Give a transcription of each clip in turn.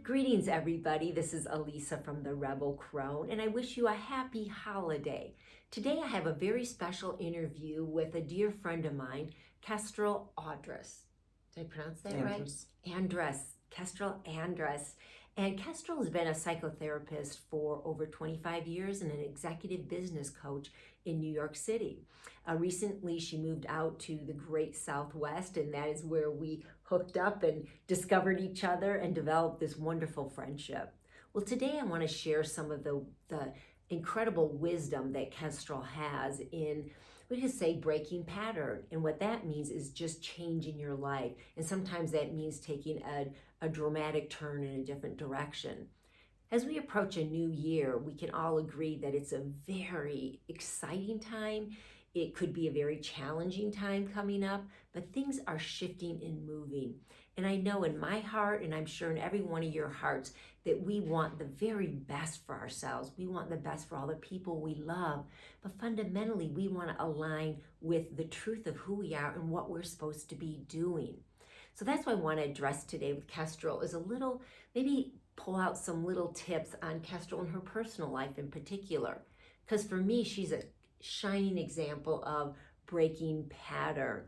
Greetings, everybody. This is Elisa from the Rebel Crone, and I wish you a happy holiday. Today, I have a very special interview with a dear friend of mine, Kestrel Andrus. Did I pronounce that Andrus. right? Andrus. Kestrel Andrus. And Kestrel has been a psychotherapist for over 25 years and an executive business coach in New York City. Recently, she moved out to the great Southwest, and that is where we hooked up and discovered each other and developed this wonderful friendship. Well, today I want to share some of the incredible wisdom that Kestrel has in, we could say, breaking pattern. And what that means is just changing your life. And sometimes that means taking a dramatic turn in a different direction. As we approach a new year, we can all agree that it's a very exciting time. It could be a very challenging time coming up, but things are shifting and moving. And I know in my heart, and I'm sure in every one of your hearts, that we want the very best for ourselves. We want the best for all the people we love. But fundamentally, we want to align with the truth of who we are and what we're supposed to be doing. So that's what I want to address today with Kestrel, is a little, maybe pull out some little tips on Kestrel and her personal life in particular. Because for me, she's a shining example of breaking pattern.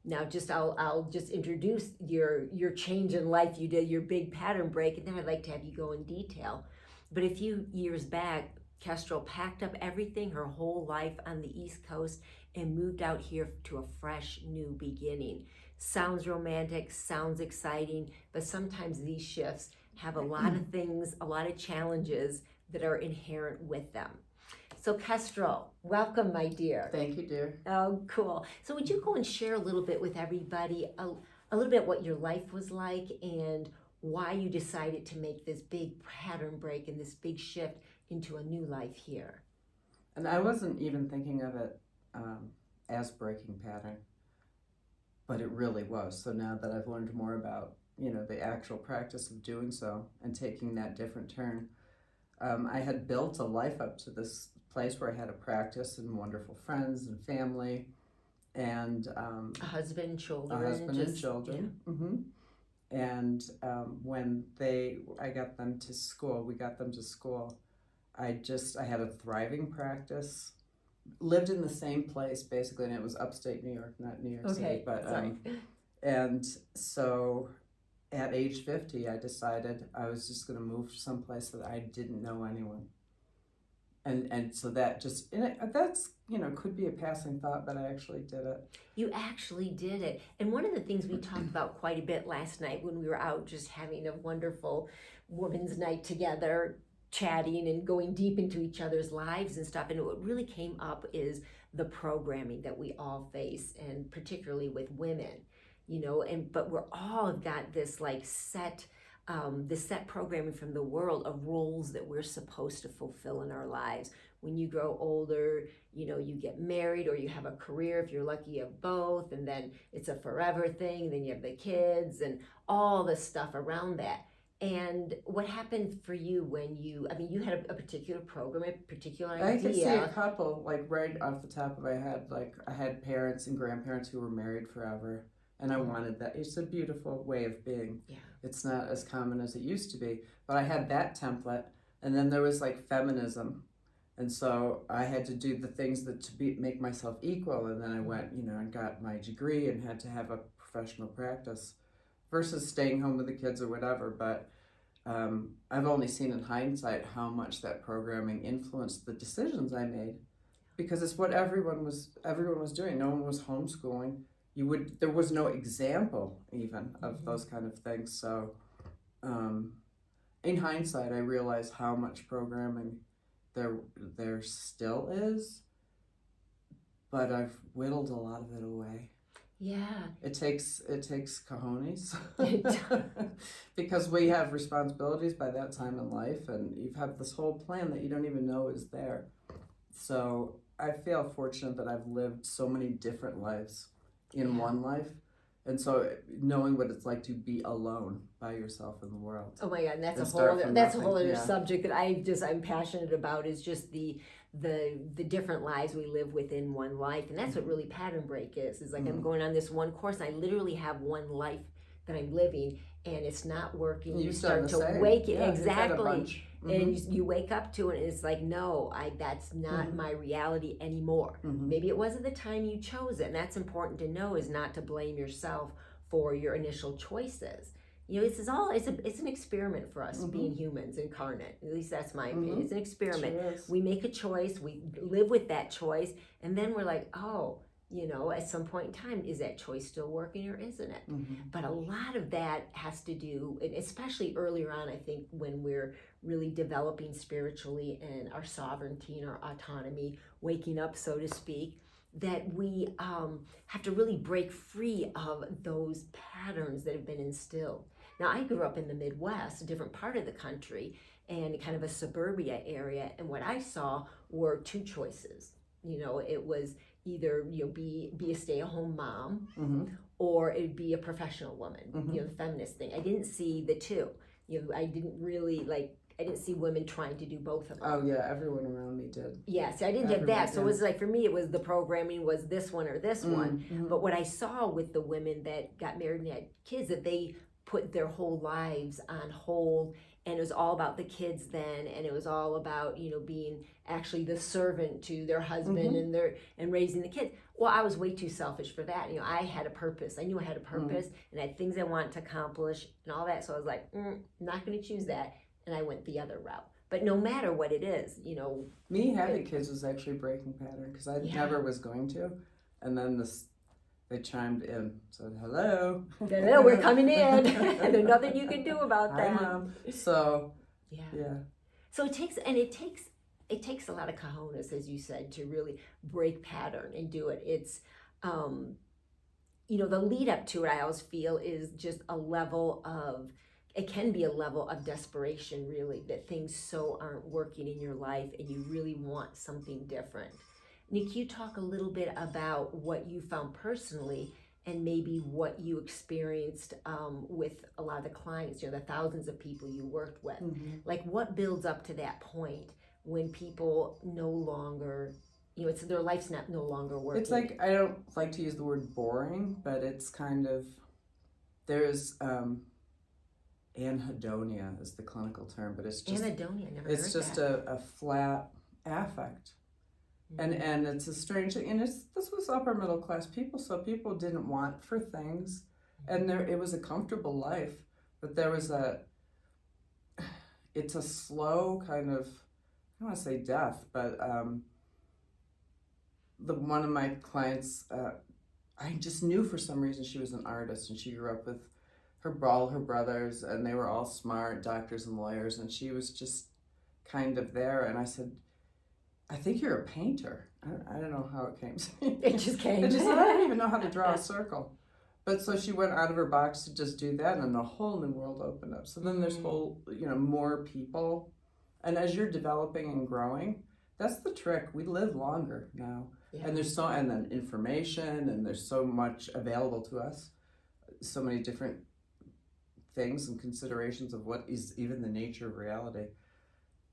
Now, I'll just introduce your change in life. You did your big pattern break, and then I'd like to have you go in detail. But a few years back, Kestrel packed up everything, her whole life on the East Coast, and moved out here to a fresh new beginning. Sounds romantic, sounds exciting, but sometimes these shifts have a lot of things, a lot of challenges that are inherent with them. So Kestrel, welcome, my dear. Thank you, dear. Oh, cool. So would you go and share a little bit with everybody, a little bit what your life was like and why you decided to make this big pattern break and this big shift into a new life here? And I wasn't even thinking of it as breaking pattern, but it really was. So now that I've learned more about, the actual practice of doing so and taking that different turn, I had built a life up to this place where I had a practice and wonderful friends and family and A husband and children. and children. Yeah. Mm-hmm. And when I got them to school, we got them to school, I had a thriving practice, lived in the same place basically, and it was upstate New York, not New York City. But and so at age 50, I decided I was just going to move to some place that I didn't know anyone. And so that just, that's, could be a passing thought, but I actually did it. You actually did it. And one of the things we talked about quite a bit last night when we were out just having a wonderful women's night together, chatting and going deep into each other's lives and stuff. And what really came up is the programming that we all face, and particularly with women, but we're all got this set programming from the world of roles that we're supposed to fulfill in our lives. When you grow older, you get married or you have a career, if you're lucky, you have both, and then it's a forever thing, then you have the kids and all the stuff around that. And what happened for you when you had a particular program, a particular idea? I could see a couple, right off the top of my head, I had parents and grandparents who were married forever. And I wanted that. It's a beautiful way of being. Yeah. It's not as common as it used to be. But I had that template. And then there was feminism. And so I had to do the things make myself equal. And then I went, and got my degree and had to have a professional practice versus staying home with the kids or whatever. But I've only seen in hindsight how much that programming influenced the decisions I made, because it's what everyone was doing. No one was homeschooling. There was no example even of those kind of things. So in hindsight, I realized how much programming there still is, but I've whittled a lot of it away. Yeah. It takes cojones because we have responsibilities by that time in life, and you have this whole plan that you don't even know is there. So I feel fortunate that I've lived so many different lives in one life, and so knowing what it's like to be alone by yourself in the world. Oh my God, and that's a whole other subject that I'm passionate about, is just the different lives we live within one life. And that's what really pattern break is I'm going on this one course, and I literally have one life that I'm living, and it's not working. You You've start done to the same. wake Yeah, you've had a exactly, bunch. and you wake up to it, and it's like, no, that's not my reality anymore. Maybe it wasn't the time you chose it, and that's important to know, is not to blame yourself for your initial choices. You know, it's an experiment for us being humans incarnate. At least that's my opinion. It's an experiment. Sure is. We make a choice, we live with that choice, and then we're like, oh, you know, at some point in time, is that choice still working or isn't it? But a lot of that has to do, and especially earlier on, I think, when we're really developing spiritually and our sovereignty and our autonomy, waking up, so to speak, that we have to really break free of those patterns that have been instilled. Now, I grew up in the Midwest, a different part of the country, and kind of a suburbia area, and what I saw were two choices. You know, it was either, you know, be a stay-at-home mom, or it'd be a professional woman, you know, the feminist thing. I didn't see the two. You know, I didn't see women trying to do both of them. Oh yeah, everyone around me did. Yeah, so I didn't have that. So it was like, for me, it was the programming was this one or this one. But what I saw with the women that got married and had kids, that they put their whole lives on hold, and it was all about the kids then, and it was all about, you know, being actually the servant to their husband and raising the kids. Well, I was way too selfish for that. You know, I had a purpose. I knew I had a purpose, and I had things I wanted to accomplish and all that. So I was like, not going to choose that, and I went the other route. But no matter what it is, you know, me having kids was actually breaking pattern, because I never was going to, and then they chimed in, said hello. No, we're coming in. There's nothing you can do about that. I know. So yeah. So it takes a lot of cojones, as you said, to really break pattern and do it. It's you know, the lead up to it, I always feel, is just it can be a level of desperation, really, that things so aren't working in your life and you really want something different. Nick, you talk a little bit about what you found personally, and maybe what you experienced with a lot of the clients, you know, the thousands of people you worked with. Like, what builds up to that point when people no longer, you know, it's their life's no longer working? It's like, I don't like to use the word boring, but it's kind of, there's anhedonia is the clinical term, but it's just anhedonia. Never it's heard just that. a flat affect. And it's a strange thing, and this was upper middle class people, so people didn't want for things, and it was a comfortable life, but there was it's a slow kind of, I don't want to say death, but one of my clients, I just knew for some reason she was an artist, and she grew up with all her brothers, and they were all smart doctors and lawyers, and she was just kind of there, and I said, I think you're a painter. I don't know how it came to me. It just came. I don't even know how to draw a circle. But so she went out of her box to just do that, and a whole new world opened up. So then there's more people. And as you're developing and growing, that's the trick. We live longer now. Yeah. And and then information, and there's so much available to us. So many different things and considerations of what is even the nature of reality.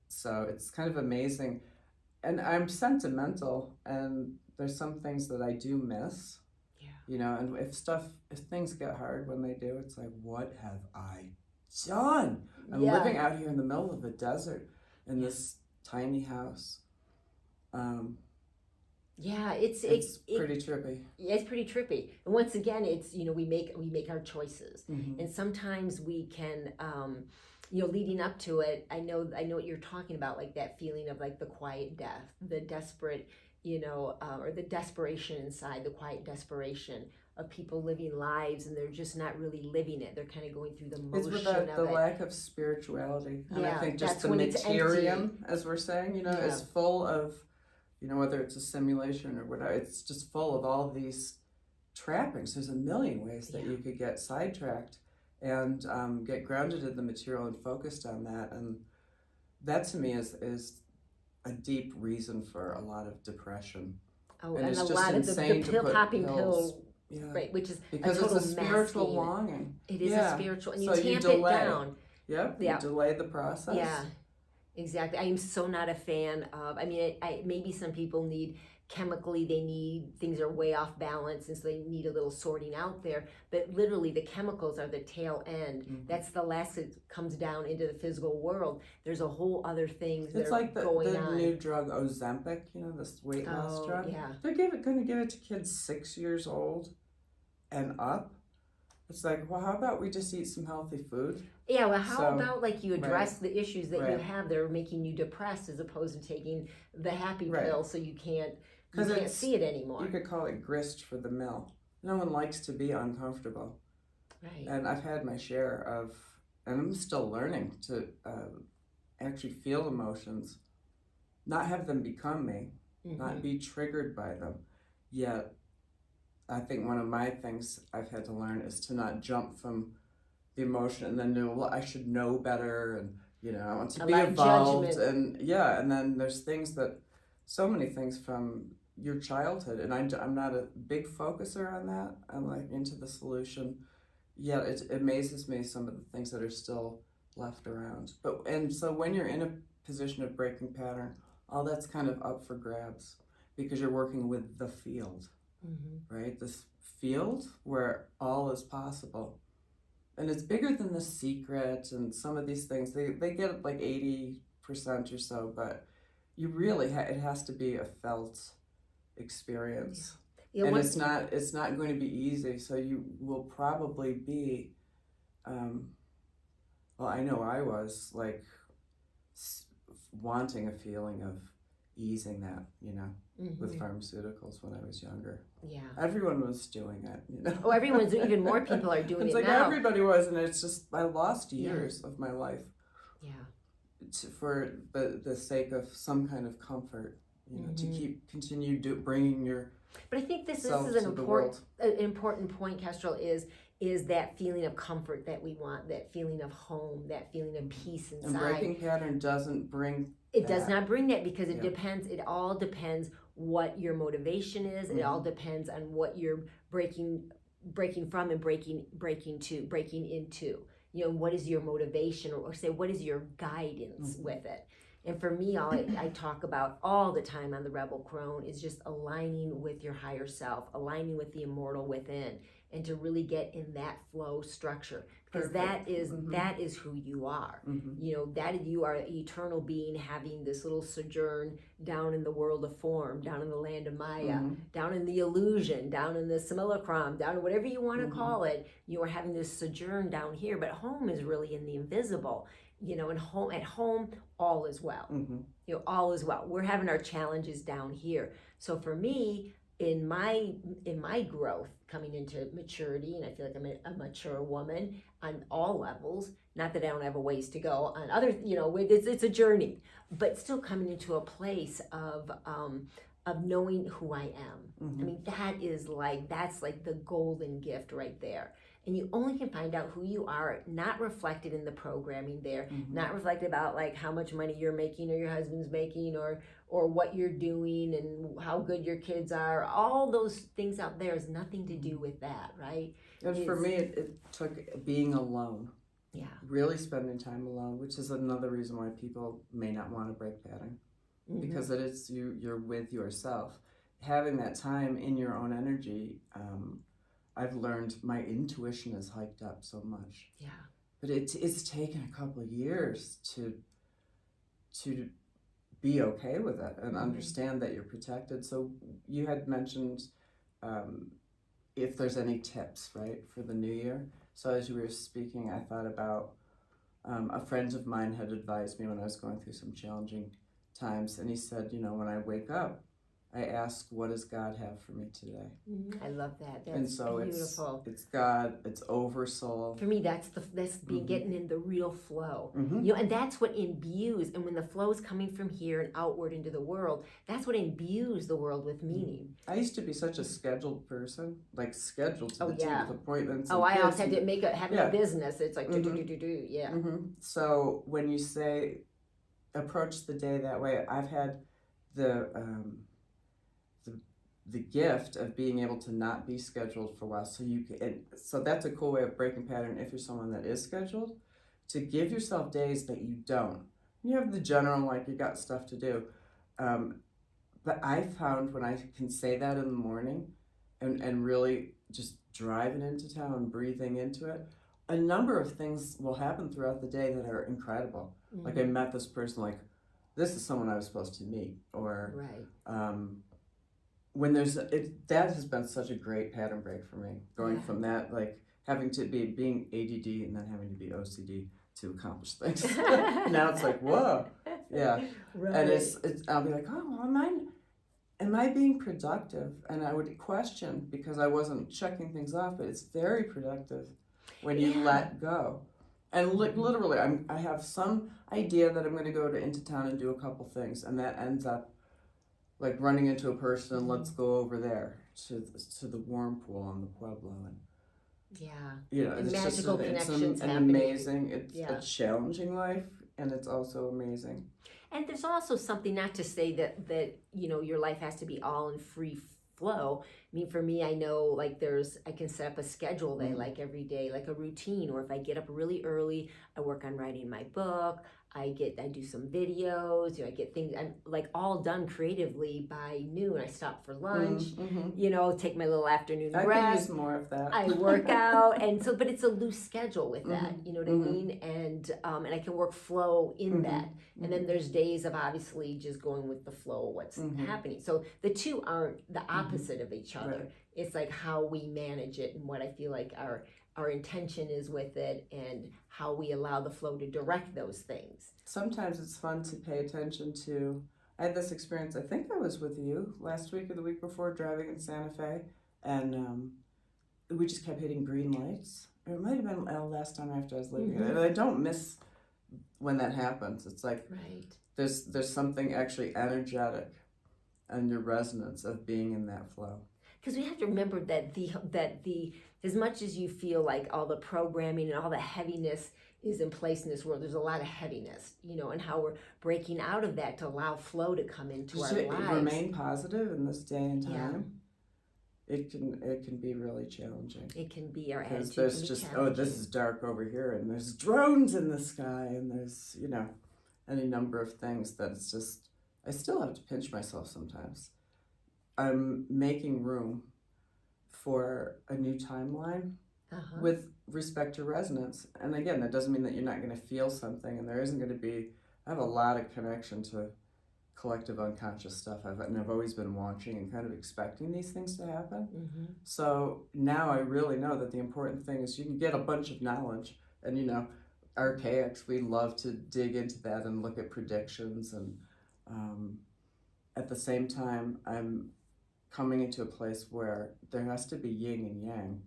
So it's kind of amazing. And I'm sentimental, and there's some things that I do miss, you know, and if things get hard when they do, it's like, what have I done? I'm living out here in the middle of the desert in this tiny house. It's pretty trippy. Yeah, it's pretty trippy. And once again, it's, you know, we make our choices, and sometimes we can, you know, leading up to it, I know what you're talking about, like that feeling of like the quiet death, the desperate, you know, or the desperation inside, the quiet desperation of people living lives, and they're just not really living it. They're kind of going through the motion it's of the lack of spirituality. And I think just the materium, as we're saying, you know, is full of, you know, whether it's a simulation or whatever, it's just full of all these trappings. There's a million ways that you could get sidetracked and get grounded in the material and focused on that. And that to me is a deep reason for a lot of depression. Oh, and a lot of the popping pills. Yeah. Right, which is because it's a spiritual longing. It is a spiritual, and you tamp it down. Yep, you delay the process. Yeah, exactly. I am so not a fan of, I mean, maybe some people need chemically things are way off balance, and so they need a little sorting out there. But literally the chemicals are the tail end. That's the last that comes down into the physical world. There's a whole other things that It's are like going the on. new drug Ozempic, this weight loss drug. Yeah. They're going to give it to kids 6 years old and up. It's like, well, how about we just eat some healthy food? Yeah, well, how about like you address right, the issues that you right. have that are making you depressed, as opposed to taking the happy Right. pill so you can't Because see it anymore. You could call it grist for the mill. No one likes to be uncomfortable. Right. And I've had my share of, and I'm still learning to actually feel emotions, not have them become me, not be triggered by them. Yet, I think one of my things I've had to learn is to not jump from the emotion and then know, well, I should know better, and I want to be evolved, judgment. and then there's things that, so many things from your childhood, and I'm not a big focuser on that. I'm like into the solution. Yeah, it amazes me some of the things that are still left around. And so when you're in a position of breaking pattern, all that's kind of up for grabs because you're working with the field, right? This field where all is possible. And it's bigger than The Secret and some of these things. They get like 80% or so, but you really, it has to be a felt experience. Yeah, and it's not going to be easy, so you will probably be well, I know I was like wanting a feeling of easing that, with pharmaceuticals when I was younger. Yeah, everyone was doing it, Oh, everyone's, even more people are doing it's it like now. Everybody was, and it's just I lost years of my life. Yeah, for the sake of some kind of comfort, to continue bringing your. But I think this is an important point, Kestrel, is that feeling of comfort that we want, that feeling of home, that feeling of peace inside. And breaking pattern doesn't bring it. Does not bring that, because it depends. It all depends what your motivation is. It all depends on what you're breaking from and breaking into. What is your motivation, or say, what is your guidance with it? And for me, all I talk about all the time on the Rebel Crone is just aligning with your higher self, aligning with the immortal within, and to really get in that flow structure, because that is who you are. That you are an eternal being having this little sojourn down in the world of form, down in the land of Maya, down in the illusion, down in the simulacrum, down in whatever you want to call it. You are having this sojourn down here, but home is really in the invisible. And at home, all is well. All is well. We're having our challenges down here. So for me, in my growth, coming into maturity, and I feel like I'm a mature woman on all levels. Not that I don't have a ways to go on other, it's a journey, but still coming into a place of knowing who I am. I mean, that's like the golden gift right there. And you only can find out who you are, not reflected in the programming there, not reflected about like how much money you're making or your husband's making, or what you're doing and how good your kids are. All those things out there is nothing to do with that, right? And for me, it took being alone. Yeah. Really spending time alone, which is another reason why people may not want to break pattern, because it is you're with yourself. Having that time in your own energy, I've learned my intuition is hiked up so much. Yeah. But it's taken a couple of years to be okay with it and understand that you're protected. So you had mentioned if there's any tips, right, for the new year. So as you were speaking, I thought about a friend of mine had advised me when I was going through some challenging times, and he said, when I wake up, I ask, what does God have for me today? I love that. That's and so beautiful. It's God, it's oversoul. For me, that's being getting in the real flow. And that's what imbues. And when the flow is coming from here and outward into the world, that's what imbues the world with meaning. I used to be such a scheduled person, like scheduled to the T with appointments. I also had to have a business. It's like yeah. So when you say approach the day that way, I've had the gift of being able to not be scheduled for a while, so that's a cool way of breaking pattern. If you're someone that is scheduled, to give yourself days that you don't. You have the general, like you got stuff to do, But I found when I can say that in the morning and really just driving into town, breathing into it, a number of things will happen throughout the day that are incredible. Mm-hmm. Like I met this person, like, this is someone I was supposed to meet. Or right. when that has been such a great pattern break for me. Going from that, like, having to being ADD and then having to be OCD to accomplish things. Now it's like, whoa. Yeah. Right. And it's I'll be like, oh, well, am I being productive? And I would question because I wasn't checking things off, but it's very productive when you let go. And literally, I have some idea that I'm going to go into town and do a couple things, and that ends up like running into a person and let's go over there to the warm pool on the Pueblo. And you know, and it's magical just connections an happening. amazing, it's a challenging life, and it's also amazing. And there's also something, not to say that you know your life has to be all in free flow. I mean, for me, I know like I can set up a schedule that like every day, like a routine, or if I get up really early, I work on writing my book. I do some videos, you know, I get things, I'm like all done creatively by noon. I stop for lunch, you know, take my little afternoon rest. I can use more of that. I work out, and so, but it's a loose schedule with that, you know what I mean? And I can work flow in that. And then there's days of obviously just going with the flow of what's happening. So the two aren't the opposite of each other. Right. It's like how we manage it and what I feel like our intention is with it and how we allow the flow to direct those things. Sometimes it's fun to pay attention to. I had this experience, I think I was with you last week or the week before, driving in Santa Fe, and we just kept hitting green lights. Or it might have been last time after I was leaving. And I don't miss when that happens. It's like there's something actually energetic and your resonance of being in that flow. Because we have to remember that the as much as you feel like all the programming and all the heaviness is in place in this world, there's a lot of heaviness, you know, and how we're breaking out of that to allow flow to come into our lives. Remain positive in this day and time. It can be really challenging. It can be, our attitude because there's just this is dark over here, and there's drones in the sky, and there's, you know, any number of things that it's just, I still have to pinch myself sometimes. I'm making room for a new timeline with respect to resonance. And again, that doesn't mean that you're not going to feel something, and there isn't going to be, I have a lot of connection to collective unconscious stuff. I've always been watching and kind of expecting these things to happen. So now I really know that the important thing is you can get a bunch of knowledge, and, you know, archaics, we love to dig into that and look at predictions, and at the same time, I'm coming into a place where there has to be yin and yang.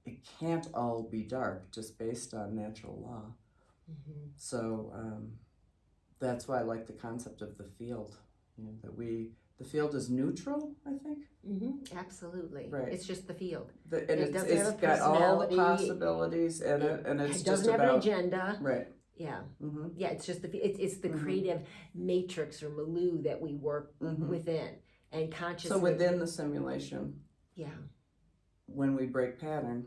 It can't all be dark just based on natural law. So that's why I like the concept of the field. You know, that the field is neutral, I think. Absolutely. Right. It's just the field. It's got all the possibilities in it, and it's just doesn't have an agenda. Right. Yeah. Yeah, it's just it's the creative matrix or milieu that we work within. And consciousness. So within the simulation, when we break pattern,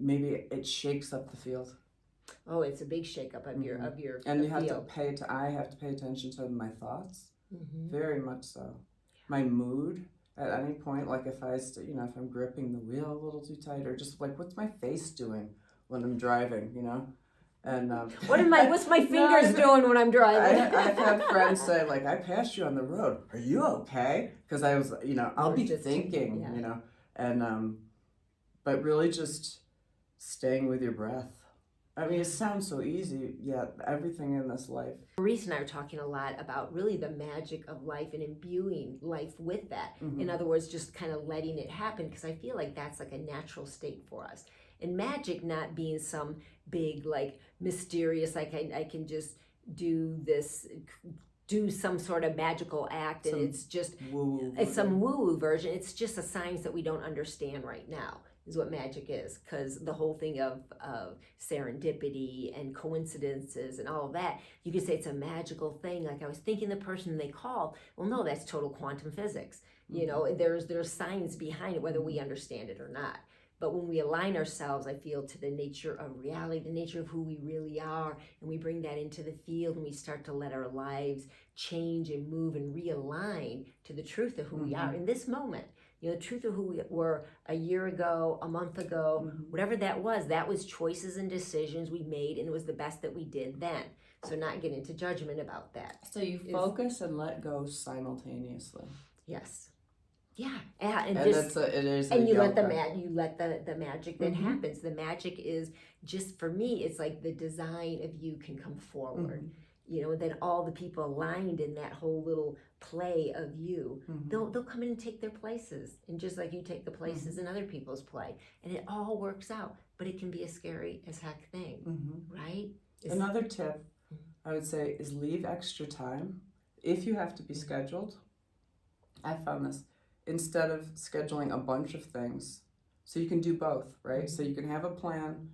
maybe it shakes up the field. Oh, it's a big shake-up of your and you have field. I have to pay attention to my thoughts, very much so. My mood at any point, like if if I'm gripping the wheel a little too tight, or just like what's my face doing when I'm driving, you know. And what's my fingers doing when I'm driving? I've had friends say, like, I passed you on the road. Are you okay? Because I was, you know, I'll be thinking, you know, and but really just staying with your breath. I mean, it sounds so easy, yet everything in this life. Maurice and I are talking a lot about really the magic of life and imbuing life with that. In other words, just kind of letting it happen, because I feel like that's like a natural state for us. And magic not being some big, like, mysterious, like I can just do some sort of magical act, and it's just it's some woo-woo version. It's just a science that we don't understand right now, is what magic is, because the whole thing of serendipity and coincidences and all of that, you could say it's a magical thing. Like I was thinking the person they call, well, no, that's total quantum physics. You know, there's science behind it, whether we understand it or not. But when we align ourselves, I feel, to the nature of reality, the nature of who we really are, and we bring that into the field, and we start to let our lives change and move and realign to the truth of who we are in this moment. The truth of who we were a year ago, a month ago, whatever that was choices and decisions we made, and it was the best that we did then. So not get into judgment about that. So you focus and let go simultaneously. Yes. Yeah. And And just, it is and you yoga. let the magic that happens. The magic is just, for me, it's like the design of you can come forward. Then all the people aligned in that whole little play of you, they'll come in and take their places, and just like you take the places in other people's play, and it all works out. But it can be a scary as heck thing, right? Another tip I would say is leave extra time if you have to be scheduled. I found this, instead of scheduling a bunch of things, so you can do both, right? So you can have a plan,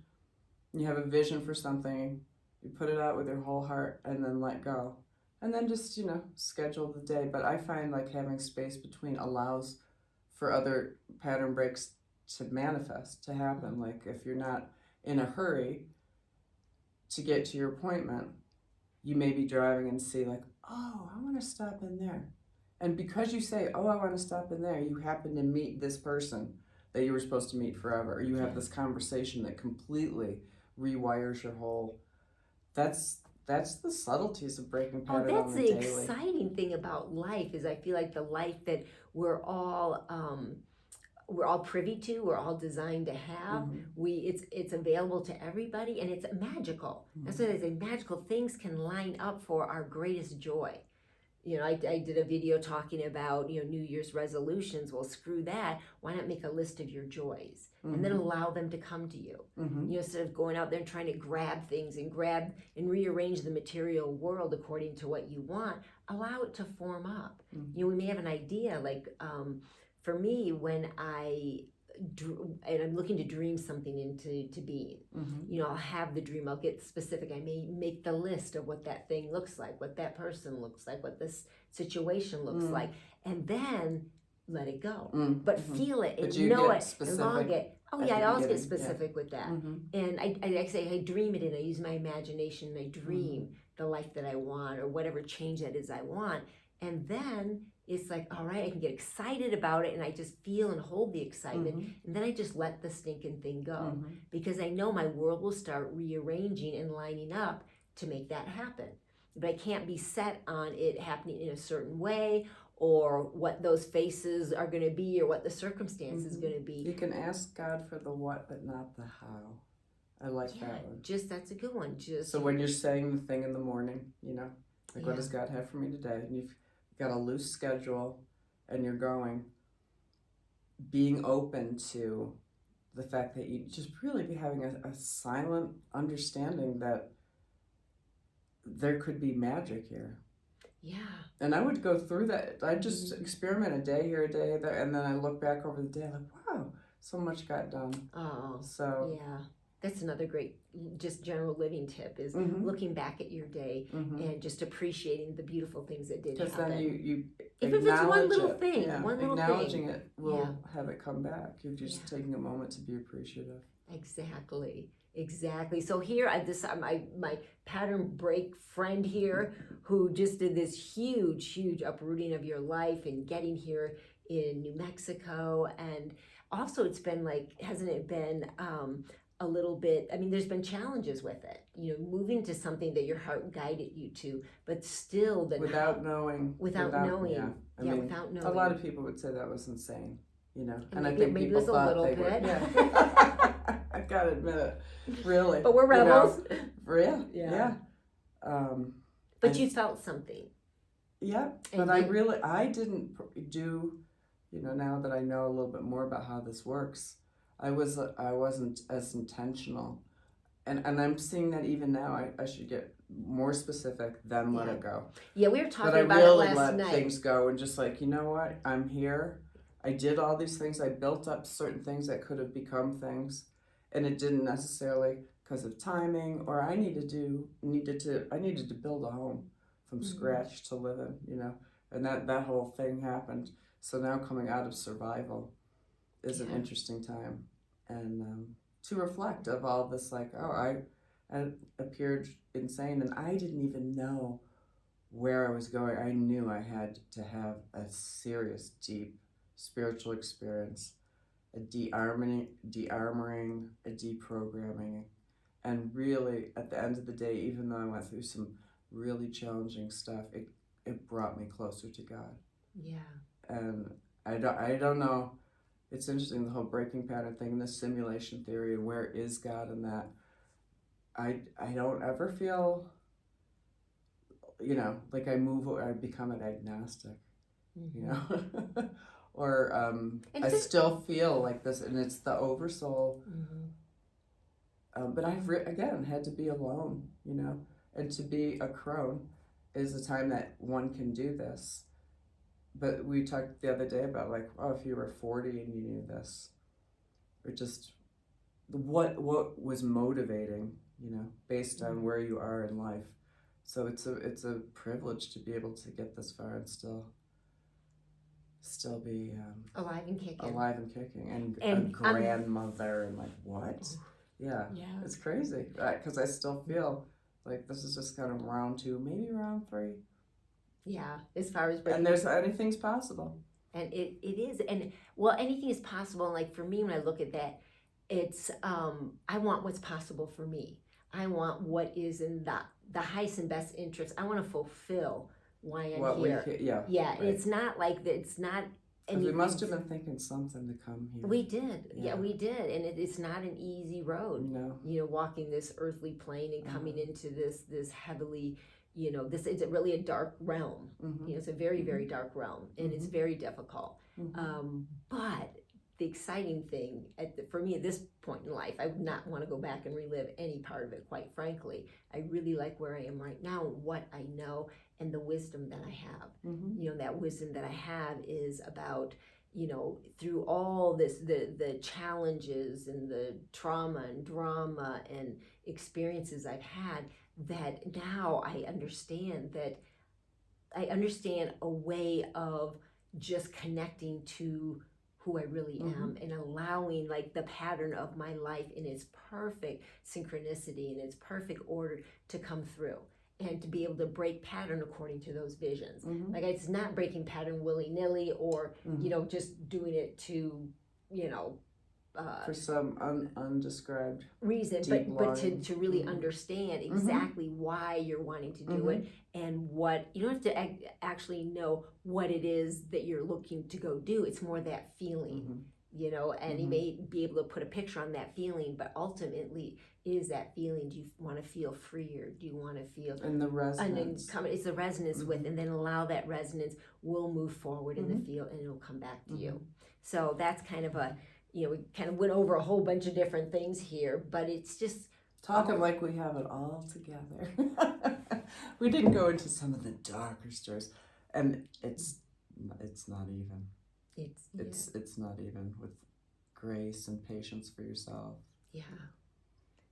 you have a vision for something, you put it out with your whole heart, and then let go. And then just, schedule the day. But I find like having space between allows for other pattern breaks to manifest, to happen. Like if you're not in a hurry to get to your appointment, you may be driving and see like, oh, I want to stop in there. And because you say, oh, I want to stop in there, you happen to meet this person that you were supposed to meet forever. Or you have this conversation that completely rewires your whole... That's the subtleties of breaking pattern on the daily. That's the exciting thing about life, is I feel like the life that we're all privy to, we're all designed to have. It's available to everybody, and it's magical. That's what I say. Magical things can line up for our greatest joy. I did a video talking about New Year's resolutions. Well, screw that. Why not make a list of your joys and then allow them to come to you? Instead of going out there and trying to grab things and rearrange the material world according to what you want, allow it to form up. We may have an idea, like for me, when and I'm looking to dream something into being. I'll have the dream, I'll get specific. I may make the list of what that thing looks like, what that person looks like, what this situation looks like, and then let it go. But feel it and know it and log it. Oh yeah, I always get specific with that. And I say I dream it in. I use my imagination and I dream the life that I want, or whatever change that is I want. And then it's like, all right, I can get excited about it, and I just feel and hold the excitement, and then I just let the stinking thing go, because I know my world will start rearranging and lining up to make that happen. But I can't be set on it happening in a certain way, or what those faces are going to be, or what the circumstance is going to be. You can ask God for the what, but not the how. I like that one. That's a good one. So when you're saying the thing in the morning, what does God have for me today? And you've got a loose schedule and you're going, being open to the fact that you just really be having a silent understanding that there could be magic here. Yeah. And I would go through that. I just experiment a day here, a day there, and then I look back over the day like, wow, so much got done. Oh, so yeah. That's another great, just general living tip, is looking back at your day and just appreciating the beautiful things that did happen. Because then you even if it's one little thing, acknowledging it will have it come back. You're just taking a moment to be appreciative. Exactly. So here, my pattern break friend here, who just did this huge uprooting of your life and getting here in New Mexico. And also it's been like, hasn't it been a little bit, there's been challenges with it, moving to something that your heart guided you to, but still without knowing. A lot of people would say that was insane, and I think people thought they were. Yeah. I gotta admit it, really. But we're rebels. Yeah. But you felt something. Yeah, but I didn't do, now that I know a little bit more about how this works, I wasn't as intentional, and I'm seeing that even now. I should get more specific, then let it go. Yeah, we were talking about it last night. But I really let things go and just like, you know what, I'm here. I did all these things. I built up certain things that could have become things, and it didn't necessarily because of timing, or I needed to build a home from scratch to live in, and that whole thing happened. So now coming out of survival is an interesting time. and to reflect of all this, like, oh, I appeared insane, and I didn't even know where I was going. I knew I had to have a serious, deep spiritual experience, a de-armoring, a deprogramming. And really, at the end of the day, even though I went through some really challenging stuff, it brought me closer to God. Yeah. And I don't know. It's interesting, the whole breaking pattern thing, the simulation theory, and where is God in that. I don't ever feel, like I become an agnostic, or I still feel like this, and it's the oversoul. But I've again had to be alone, and to be a crone is a time that one can do this. But we talked the other day about, like, oh, if you were 40 and you knew this, or just what was motivating, based on where you are in life. So it's a privilege to be able to get this far and still be alive and kicking, and a grandmother, and like, what? Yeah, it's crazy, because I still feel like this is just kind of round 2, maybe round 3. Yeah, as far as and there's anything's possible, and it is, and well, anything is possible. And like for me, when I look at that, it's I want what's possible for me. I want what is in the highest and best interest. I want to fulfill why I'm here. Right. It's not like that. It's not. We must have been thinking something to come here. We did. Yeah, we did. And it's not an easy road. No. Walking this earthly plane and coming into this heavily, this is really a dark realm. It's a very, very dark realm, and it's very difficult. But the exciting thing for me at this point in life, I would not want to go back and relive any part of it, quite frankly. I really like where I am right now, what I know, and the wisdom that I have. That wisdom that I have is about, through all this, the challenges and the trauma and drama and experiences I've had, that now I understand a way of just connecting to who I really am, and allowing, like, the pattern of my life in its perfect synchronicity and its perfect order to come through, and to be able to break pattern according to those visions. Like, it's not breaking pattern willy-nilly, or just doing it to for some undescribed reason, but to really understand exactly why you're wanting to do it, and what you don't have to actually know what it is that you're looking to go do. It's more that feeling, and you may be able to put a picture on that feeling, but ultimately, is that feeling, do you want to feel freer? Do you want to feel and the resonance? It's the resonance with, and then allow that resonance will move forward in the field, and it'll come back to you. So that's kind of a, we kind of went over a whole bunch of different things here, but it's just talking like we have it all together. We didn't go into some of the darker stories, and it's not even. It's not even, with grace and patience for yourself. Yeah,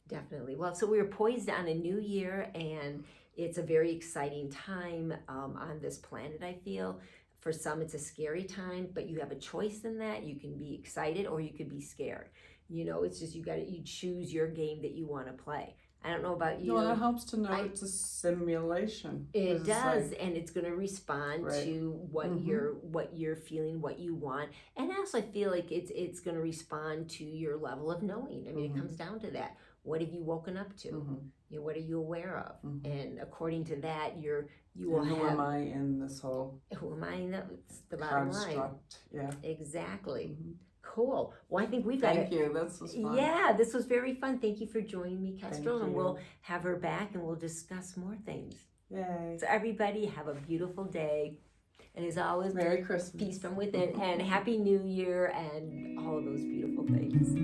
definitely. Well, so we were poised on a new year, and it's a very exciting time on this planet, I feel. For some, it's a scary time, but you have a choice in that. You can be excited, or you could be scared. It's just you choose your game that you want to play. I don't know about you. Well, it helps to know it's a simulation. It does, and it's going to respond to what you're feeling, what you want, and also I feel like it's going to respond to your level of knowing. I mean, it comes down to that. What have you woken up to? What are you aware of? And according to that, you will have. Who am I in this whole? Who am I in the bottom line? Yeah. Exactly. Cool. Well, I think we've got Thank you. This was fun. Yeah, this was very fun. Thank you for joining me, Kestrel, and we'll have her back, and we'll discuss more things. Yay. So everybody, have a beautiful day. And as always, Merry Christmas. Peace from within, and Happy New Year, and all of those beautiful things.